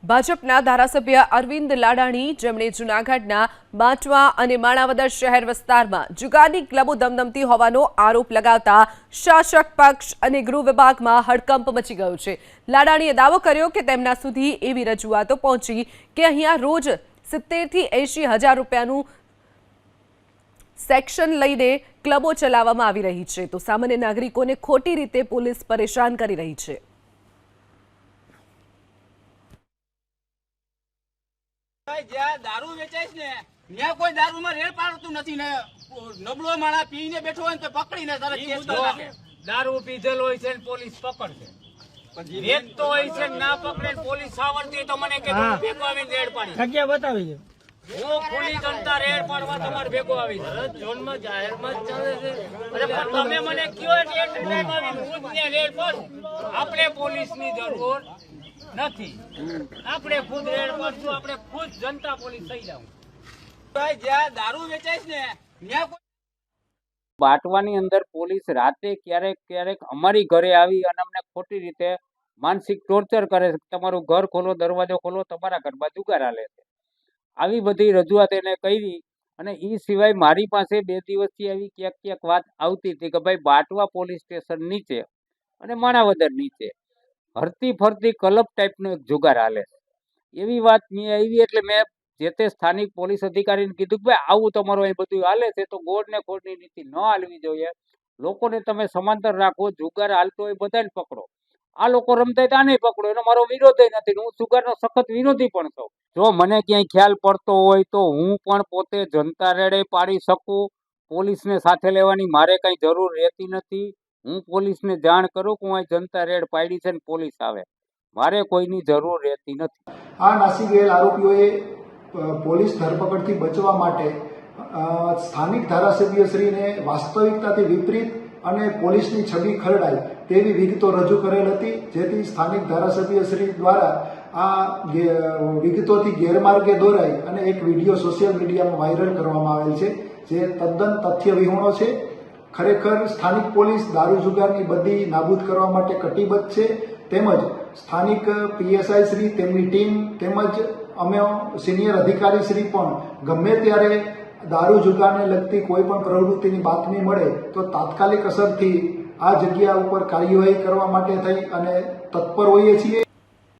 ભાજપના ધારાસભ્ય અરવિંદ લાડાણી જેમણે જૂનાગઢના બાંટવા અને માણાવદર શહેર વિસ્તારમાં જુગારની ક્લબો ધમધમતી હોવાનો આરોપ લગાવતા શાસક પક્ષ અને ગૃહ વિભાગમાં હડકંપ મચી ગયો છે। લાડાણીએ દાવો કર્યો કે તેમના સુધી એવી રજૂઆતો પહોંચી કે અહીંયા રોજ 70 થી 80 હજાર રૂપિયાનું સેક્શન લઈને ક્લબો ચલાવવામાં આવી રહી છે, તો સામાન્ય નાગરિકોને ખોટી રીતે પોલીસ પરેશાન કરી રહી છે। दारू वेचाय ने न्या कोई दारू में रेड पाड़તું નથી ને નબળો માણા પીને બેઠો હોય તો પકડીને તરત કેસ કરી નાખે। દારૂ પીધેલ હોય છે ને પોલીસ પકડશે, વેચતો હોય છે ના પકડે પોલીસ સાવરતી તો મને કે ભેગો આવીને રેડ પાડી જગ્યા બતાવી છે। હું ખુલ્લી જનતા રેડ પાડવા તમારે ભેગો આવી ઝોનમાં જાહેરમાં જ ચાલે છે। અરે પણ તમે મને કયો એટલે ટાઈમ આવીને હું જ રેડ પાડું। આપણે પોલીસની જરૂર નથી, આપણે ખુદ રેડ પાડશું, આપણે ખુદ જનતા પોલીસ થઈ જાવ। ભાઈ જ્યાં દારૂ વેચાય ને ન્યા કોઈ બાટવાની અંદર પોલીસ રાતે ક્યારેક અમારી ઘરે આવી અને અમને ખોટી રીતે માનસિક ટોર્ચર કરે છે। તમારું ઘર ખોલો, દરવાજો ખોલો, તમારા ઘરમાં જુગાર હાલે છે। આવી બધી રજૂઆત એને કરી અને એ સિવાય મારી પાસે 2 દિવસથી આવી ક્યાંક વાત આવતી હતી કે ભાઈ બાટવા પોલીસ સ્ટેશન નીચે અને માણાવદર નીચે હરતી ફરતી ક્લબ ટાઈપનો એક જુગાર હાલે છે। એવી વાત મેં આવી એટલે મેં જે તે સ્થાનિક પોલીસ અધિકારીને કીધું કે ભાઈ આવું તમારું અહીં બધું હાલે છે તો ગોળ ને ખોળની નીતિ ન હાલવી જોઈએ। લોકોને તમે સમાંતર રાખો, જુગાર હાલતો હોય બધાને પકડો, આ લોકો રમતા હોય આને પકડો, એનો મારો વિરોધ નથી। હું જુગારનો સખત વિરોધી પણ છું। જો મને ક્યાંય ખ્યાલ પડતો હોય તો હું પણ પોતે જનતા રેડે પાડી શકું। પોલીસને સાથે લેવાની મારે કઈ જરૂર રહેતી નથી। હું પોલીસને જાણ કરું કે હું અહીં જનતા રેડ પાડી છે ને પોલીસ આવે, મારે કોઈની જરૂર રહેતી નથી। આ નાસી ગયેલ આરોપીઓએ પોલીસ ધરપકડથી બચવા માટે સ્થાનિક ધારાસભ્યશ્રીને વાસ્તવિકતાથી વિપરીત અને પોલીસની છબી ખરડાય તેવી વિગતો રજૂ કરેલ હતી, જેથી સ્થાનિક ધારાસભ્યશ્રી દ્વારા આ વિગતોથી ગેરમાર્ગે દોરાઈ અને એક વિડીયો સોશિયલ મીડિયામાં વાયરલ કરવામાં આવેલ છે, જે તદ્દન તથ્ય વિહોણો છે। ખરેખર સ્થાનિક પોલીસ દારૂ જુગારની બધી નાબૂદ કરવા માટે કટિબદ્ધ છે, તેમજ સ્થાનિક પીએસઆઈ શ્રી, તેમની ટીમ તેમજ અમે સિનિયર અધિકારી શ્રી પણ ગમે ત્યારે દારૂ જુગારને લગતી કોઈ પણ પ્રવૃત્તિની બાતમી મળે તો તાત્કાલિક અસરથી આ જગ્યા ઉપર કાર્યવાહી કરવા માટે થઈ અને તત્પર હોઈએ છીએ।